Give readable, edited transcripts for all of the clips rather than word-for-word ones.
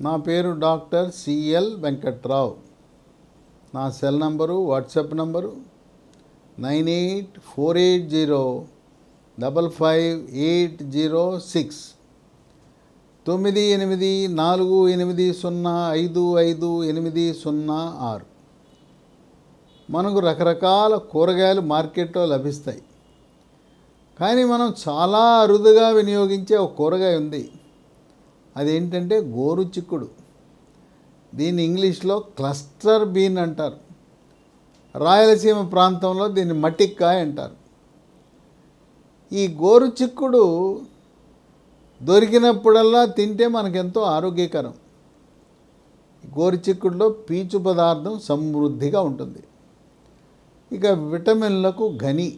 నా పేరు doctor CL Venkatrao. నా సెల్ నంబరు, వాట్సాప్ నంబరు 9848055806 9848055506. మనకు రకరకాల కూరగాయలు మార్కెట్లో లభిస్తాయి. కానీ మనం చాలా అరుదుగా వినియోగించే ఒక కూరగాయ ఉంది. అదేంటంటే గోరుచిక్కుడు. దీన్ని ఇంగ్లీష్లో క్లస్టర్ బీన్ అంటారు. రాయలసీమ ప్రాంతంలో దీన్ని మట్టిక్కాయ అంటారు. ఈ గోరుచిక్కుడు దొరికినప్పుడల్లా తింటే మనకెంతో ఆరోగ్యకరం. గోరుచిక్కుడులో పీచు పదార్థం సమృద్ధిగా ఉంటుంది. ఇక విటమిన్లకు గని.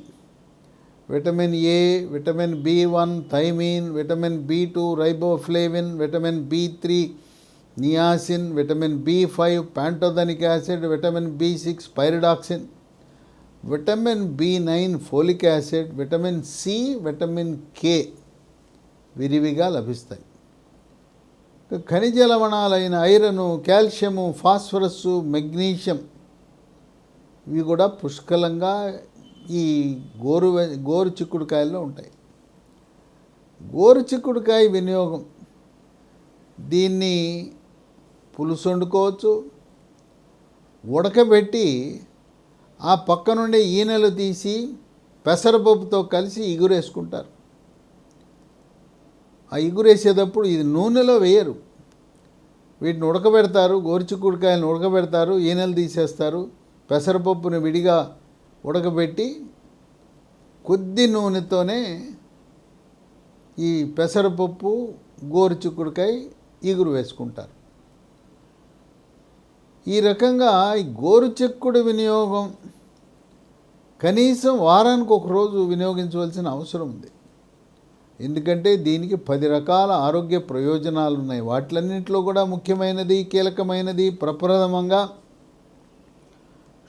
Vitamin A, vitamin బి1 thymine, vitamin బి2 riboflavin, vitamin బి3 niacin, vitamin బి5 pantothenic acid, vitamin B6 pyridoxine, vitamin బి9 folic acid, vitamin C, vitamin K విరివిగా లభిస్తాయి. ఖనిజ లవణాలైన ఐరను, కాల్షియము, ఫాస్ఫరస్సు, మెగ్నీషియం ఇవి కూడా పుష్కలంగా ఈ గోరు చిక్కుడుకాయల్లో ఉంటాయి. గోరు చిక్కుడుకాయ వినియోగం, దీన్ని పులుసు వండుకోవచ్చు, ఉడకబెట్టి ఆ పక్క నుండి ఈనెలు తీసి పెసరపప్పుతో కలిసి ఇగురేసుకుంటారు. ఆ ఇగురేసేటప్పుడు ఇది నూనెలో వేయరు. వీటిని ఉడకబెడతారు, గోరుచిక్కుడుకాయలను ఉడకబెడతారు, ఈనెలు తీసేస్తారు, పెసరపప్పుని విడిగా ఉడకబెట్టి కొద్ది నూనెతోనే ఈ పెసరపప్పు, గోరుచిక్కుడుకాయ ఇగురు వేసుకుంటారు. ఈ రకంగా ఈ గోరుచిక్కుడు వినియోగం కనీసం వారానికి ఒక రోజు వినియోగించవలసిన అవసరం ఉంది. ఎందుకంటే దీనికి 10 రకాల ఆరోగ్య ప్రయోజనాలు ఉన్నాయి. వాటిలన్నింటిలో కూడా ముఖ్యమైనది, కీలకమైనది, ప్రప్రథమంగా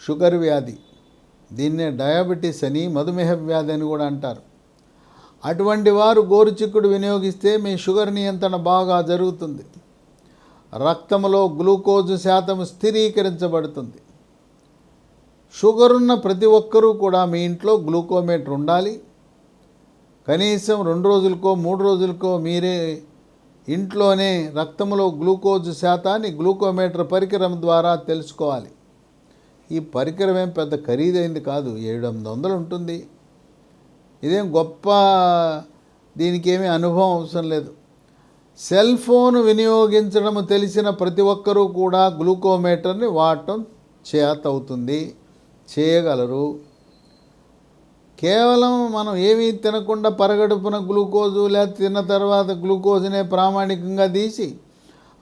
షుగర్ వ్యాధి. దీన్నే డయాబెటీస్ అని, మధుమేహ వ్యాధి అని కూడా అంటారు. అటువంటి వారు గోరుచిక్కుడు వినియోగిస్తే మీ షుగర్ నియంత్రణ బాగా జరుగుతుంది. రక్తంలో గ్లూకోజు శాతం స్థిరీకరించబడుతుంది. షుగర్ ఉన్న ప్రతి ఒక్కరూ కూడా మీ ఇంట్లో గ్లూకోమీటర్ ఉండాలి. కనీసం 2 రోజులకో 3 రోజులకో మీరే ఇంట్లోనే రక్తంలో గ్లూకోజు శాతాన్ని గ్లూకోమీటర్ పరికరం ద్వారా తెలుసుకోవాలి. ఈ పరికరం ఏం పెద్ద ఖరీదైంది కాదు, 700-800 ఉంటుంది. ఇదేం గొప్ప, దీనికి ఏమీ అనుభవం అవసరం లేదు. సెల్ ఫోన్ వినియోగించడం తెలిసిన ప్రతి ఒక్కరూ కూడా గ్లూకోమీటర్ని వాడటం చేతవుతుంది, చేయగలరు. కేవలం మనం ఏమీ తినకుండా పరగడుపున గ్లూకోజు లేదా తిన్న తర్వాత గ్లూకోజునే ప్రామాణికంగా తీసి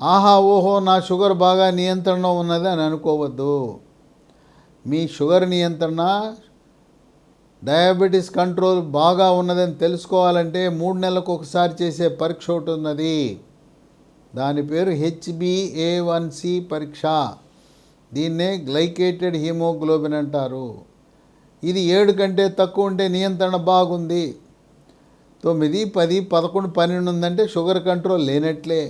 ఆహా ఓహో నా షుగర్ బాగా నియంత్రణలో ఉన్నది అని అనుకోవద్దు. మీ షుగర్ నియంత్రణ, డయాబెటీస్ కంట్రోల్ బాగా ఉన్నదని తెలుసుకోవాలంటే 3 నెలలకు ఒకసారి చేసే పరీక్ష ఒకటి ఉన్నది. దాని పేరు HbA1c పరీక్ష. దీన్నే గ్లైకేటెడ్ హీమోగ్లోబిన్ అంటారు. ఇది 7 కంటే తక్కువ ఉంటే నియంత్రణ బాగుంది. 9, 10, 11, 12 ఉందంటే షుగర్ కంట్రోల్ లేనట్లే.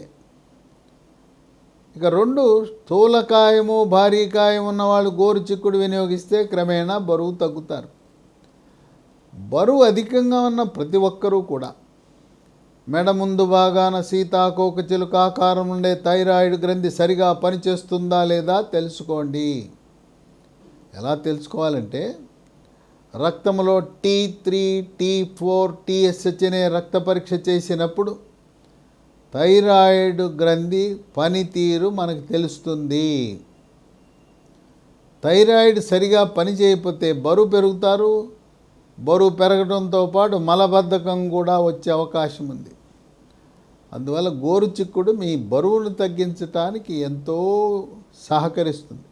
ఇక 2, స్థూలకాయము, భారీకాయం ఉన్నవాళ్ళు గోరుచిక్కుడు వినియోగిస్తే క్రమేణా బరువు తగ్గుతారు. బరువు అధికంగా ఉన్న ప్రతి ఒక్కరూ కూడా మెడ ముందు భాగాన సీతాకోక చిలుక ఆకారం ఉండే థైరాయిడ్ గ్రంథి సరిగా పనిచేస్తుందా లేదా తెలుసుకోండి. ఎలా తెలుసుకోవాలంటే రక్తంలో T3, T4, TSH అనే రక్త పరీక్ష చేసినప్పుడు థైరాయిడ్ గ్రంథి పనితీరు మనకు తెలుస్తుంది. థైరాయిడ్ సరిగా పనిచేయకపోతే బరువు పెరుగుతారు. బరువు పెరగడంతో పాటు మలబద్ధకం కూడా వచ్చే అవకాశం ఉంది. అందువల్ల గోరుచిక్కుడు మీ బరువును తగ్గించడానికి ఎంతో సహకరిస్తుంది.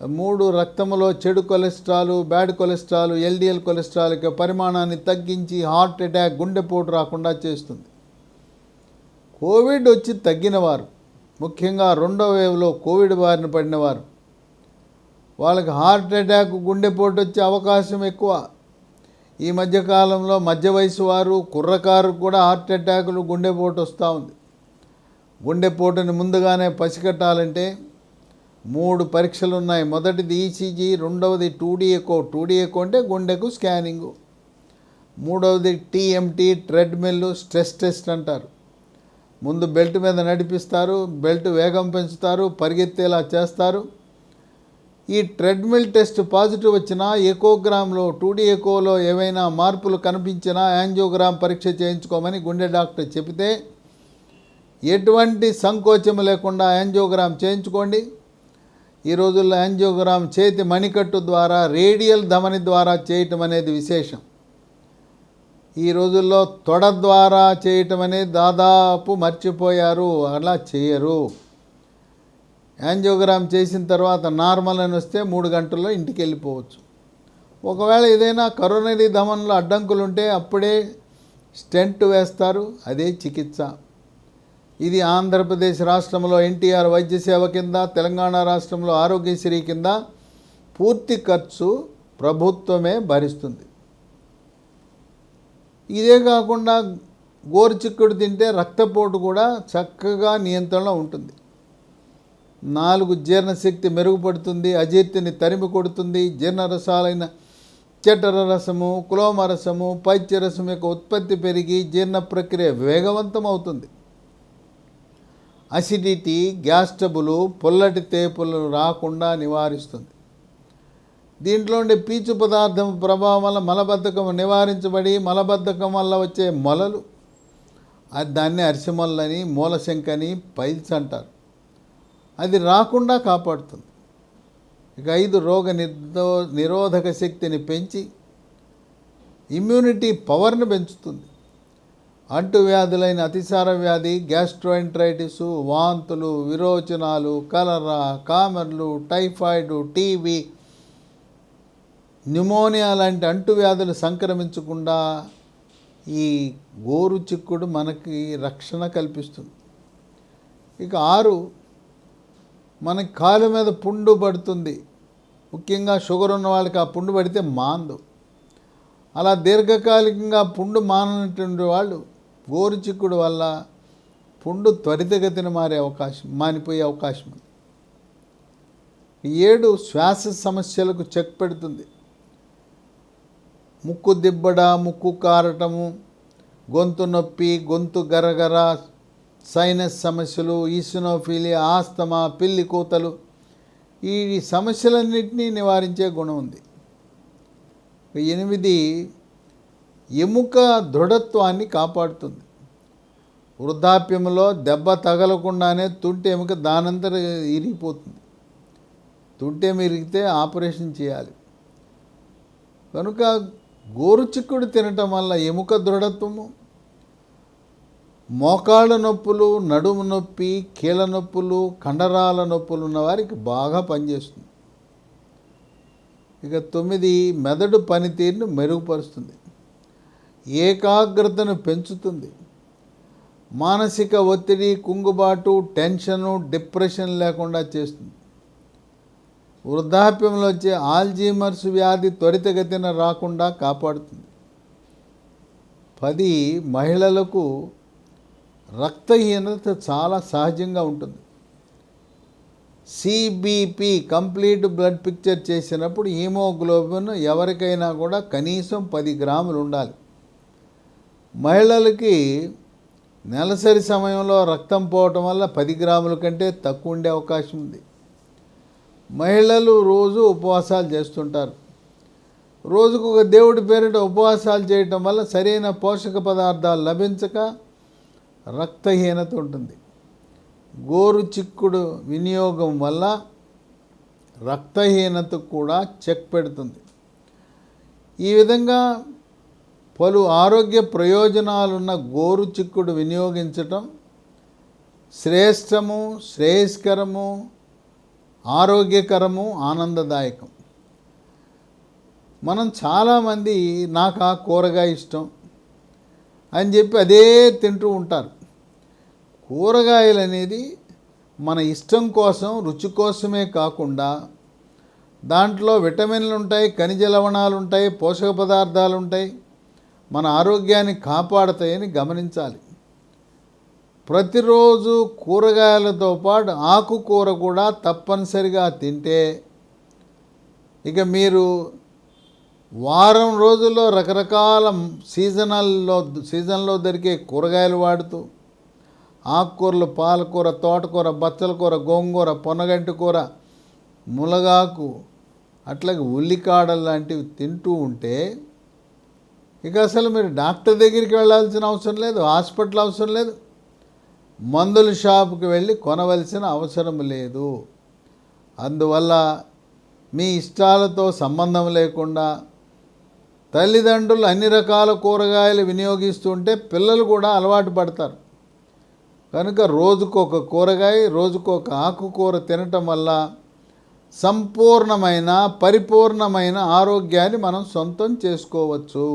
3, రక్తంలో చెడు cholesterol, bad cholesterol, LDL cholesterol యొక్క పరిమాణాన్ని తగ్గించి హార్ట్ అటాక్, గుండెపోటు రాకుండా చేస్తుంది. కోవిడ్ వచ్చి తగ్గినవారు, ముఖ్యంగా 2వ వేవ్లో కోవిడ్ బారిన పడినవారు, వాళ్ళకి హార్ట్ అటాక్, గుండెపోటు వచ్చే అవకాశం ఎక్కువ. ఈ మధ్యకాలంలో మధ్య వయసు వారు, కుర్రకారు కూడా హార్ట్ అటాకులు, గుండెపోటు వస్తూ ఉంది. గుండెపోటుని ముందుగానే పసిగట్టాలంటే 3 పరీక్షలు ఉన్నాయి. మొదటిది ఈసీజీ, రెండవది 2D ఎకో. 2D ఎకో అంటే గుండెకు స్కానింగు. మూడవది టీఎంటీ, ట్రెడ్మిల్, స్ట్రెస్ టెస్ట్ అంటారు. ముందు బెల్ట్ మీద నడిపిస్తారు, బెల్ట్ వేగం పెంచుతారు, పరిగెత్తేలా చేస్తారు. ఈ ట్రెడ్మిల్ టెస్ట్ పాజిటివ్ వచ్చినా ఎకోగ్రామ్లో 2D ఎకోలో ఏవైనా మార్పులు కనిపించినా యాంజియోగ్రామ్ పరీక్ష చేయించుకోమని గుండె డాక్టర్ చెబితే ఎటువంటి సంకోచం లేకుండా యాంజియోగ్రామ్ చేయించుకోండి. ఈ రోజుల్లో యాంజియోగ్రామ్ చేతి మణికట్టు ద్వారా, రేడియల్ ధమని ద్వారా చేయటం అనేది విశేషం. ఈ రోజుల్లో తొడ ద్వారా చేయటం అనేది దాదాపు మర్చిపోయారు, అలా చేయరు. యాంజియోగ్రామ్ చేసిన తర్వాత నార్మల్ అని వస్తే 3 గంటల్లో ఇంటికి వెళ్ళిపోవచ్చు. ఒకవేళ ఏదైనా కరోనరీ ధమనిలో అడ్డంకులు ఉంటే అప్పుడే స్టెంట్ వేస్తారు, అదే చికిత్స. ఇది ఆంధ్రప్రదేశ్ రాష్ట్రంలో ఎన్టీఆర్ వైద్య సేవ కింద, తెలంగాణ రాష్ట్రంలో ఆరోగ్యశ్రీ కింద పూర్తి ఖర్చు ప్రభుత్వమే భరిస్తుంది. ఇదే కాకుండా గోరుచిక్కుడు తింటే రక్తపోటు కూడా చక్కగా నియంత్రణలో ఉంటుంది. 4 జీర్ణశక్తి మెరుగుపడుతుంది, అజీర్తిని తరిమి కొడుతుంది. జీర్ణరసాలైన చట్టర రసము, కులోమ రసము, పైత్యరసం యొక్క ఉత్పత్తి పెరిగి జీర్ణ ప్రక్రియ వేగవంతం అవుతుంది. అసిడిటీ, గ్యాస్ ట్రబులు, పొల్లటి తేపులు రాకుండా నివారిస్తుంది. దీంట్లో ఉండే పీచు పదార్థం ప్రభావం వల్ల మలబద్ధకం నివారించబడి మలబద్ధకం వల్ల వచ్చే మొలలు, దాన్ని అరిసెమొల్లని, మూలశంకని, పైల్స్ అంటారు, అది రాకుండా కాపాడుతుంది. ఇక 5 రోగ నిరోధక శక్తిని పెంచి ఇమ్యూనిటీ పవర్ని పెంచుతుంది. అంటువ్యాధులైన అతిసార వ్యాధి, గ్యాస్ట్రోఎంట్రైటిస్, వాంతులు, విరోచనాలు, కలరా, కామెర్లు, టైఫాయిడ్, టీబీ, న్యూమోనియా లాంటి అంటువ్యాధులు సంక్రమించకుండా ఈ గోరుచిక్కుడు మనకి రక్షణ కల్పిస్తుంది. ఇక 6, మనకి కాలు మీద పుండు పడుతుంది. ముఖ్యంగా షుగర్ ఉన్న వాళ్ళకి ఆ పుండు పడితే మాందు. అలా దీర్ఘకాలికంగా పుండు మానటువంటి వాళ్ళు గోరుచిక్కుడు వల్ల పుండు త్వరితగతిన మానిపోయే అవకాశం ఉంది. 7, శ్వాస సమస్యలకు చెక్ పెడుతుంది. ముక్కు దిబ్బడ, ముక్కు కారటము, గొంతు నొప్పి, గొంతు గరగర, సైనస్ సమస్యలు, ఈసినోఫీలియా, ఆస్తమా, పిల్లి కూతలు, ఈ సమస్యలన్నింటినీ నివారించే గుణం ఉంది. 8, ఎముక దృఢత్వాన్ని కాపాడుతుంది. వృద్ధాప్యంలో దెబ్బ తగలకుండానే తుంటి ఎముక దానంతర ఇరిగిపోతుంది. తుంటె ఇరిగితే ఆపరేషన్ చేయాలి. కనుక గోరుచిక్కుడు తినటం వల్ల ఎముక దృఢత్వము, మోకాళ్ళ నొప్పులు, నడుము నొప్పి, కీళ్ళ నొప్పులు, కండరాల నొప్పులు ఉన్న వారికి బాగా పనిచేస్తుంది. ఇక 9, మెదడు పనితీరును మెరుగుపరుస్తుంది. ఏకాగ్రతను పెంచుతుంది. మానసిక ఒత్తిడి, కుంగుబాటు, టెన్షను, డిప్రెషన్ లేకుండా చేస్తుంది. వృద్ధాప్యంలో వచ్చే ఆల్జీమర్స్ వ్యాధి త్వరితగతిన రాకుండా కాపాడుతుంది. 10, మహిళలకు రక్తహీనత చాలా సహజంగా ఉంటుంది. సిబిపి కంప్లీట్ బ్లడ్ పిక్చర్ చేసినప్పుడు హీమోగ్లోబిన్ ఎవరికైనా కూడా కనీసం 10 గ్రాములు ఉండాలి. మహిళలకి నెలసరి సమయంలో రక్తం పోవటం వల్ల 10 గ్రాముల కంటే తక్కువ ఉండే అవకాశం ఉంది. మహిళలు రోజు ఉపవాసాలు చేస్తుంటారు. రోజుకు ఒక దేవుడి పేరిట ఉపవాసాలు చేయటం వల్ల సరైన పోషక పదార్థాలు లభించక రక్తహీనత ఉంటుంది. గోరుచిక్కుడు వినియోగం వల్ల రక్తహీనత కూడా చెక్ పెడుతుంది. ఈ విధంగా పలు ఆరోగ్య ప్రయోజనాలున్న గోరుచిక్కుడు వినియోగించటం శ్రేష్టము, శ్రేయస్కరము, ఆరోగ్యకరము, ఆనందదాయకం. మనం చాలామంది నాకు ఆ కూరగాయ ఇష్టం అని చెప్పి అదే తింటూ ఉంటారు. కూరగాయలు అనేది మన ఇష్టం కోసం, రుచి కోసమే కాకుండా దాంట్లో విటమిన్లు ఉంటాయి, ఖనిజ లవణాలు ఉంటాయి, పోషక పదార్థాలు ఉంటాయి, మన ఆరోగ్యాన్ని కాపాడతాయని గమనించాలి. ప్రతిరోజు కూరగాయలతో పాటు ఆకుకూర కూడా తప్పనిసరిగా తింటే ఇక మీరు వారం రోజుల్లో రకరకాల సీజన్లో దొరికే కూరగాయలు వాడుతూ ఆకుకూరలు, పాలకూర, తోటకూర, బచ్చల కూర, గోంగూర, పొన్నగంటి కూర, మునగాకు, అట్లాగే ఉల్లికాడలు లాంటివి తింటూ ఉంటే ఇక అసలు మీరు డాక్టర్ దగ్గరికి వెళ్ళాల్సిన అవసరం లేదు, హాస్పిటల్ అవసరం లేదు, మందుల షాపుకి వెళ్ళి కొనవలసిన అవసరం లేదు. అందువల్ల మీ ఇష్టాలతో సంబంధం లేకుండా తల్లిదండ్రులు అన్ని రకాల కూరగాయలు వినియోగిస్తుంటే పిల్లలు కూడా అలవాటు పడతారు. కనుక రోజుకొక కూరగాయ, రోజుకొక ఆకుకూర తినటం వల్ల సంపూర్ణమైన, పరిపూర్ణమైన ఆరోగ్యాన్ని మనం సొంతం చేసుకోవచ్చు.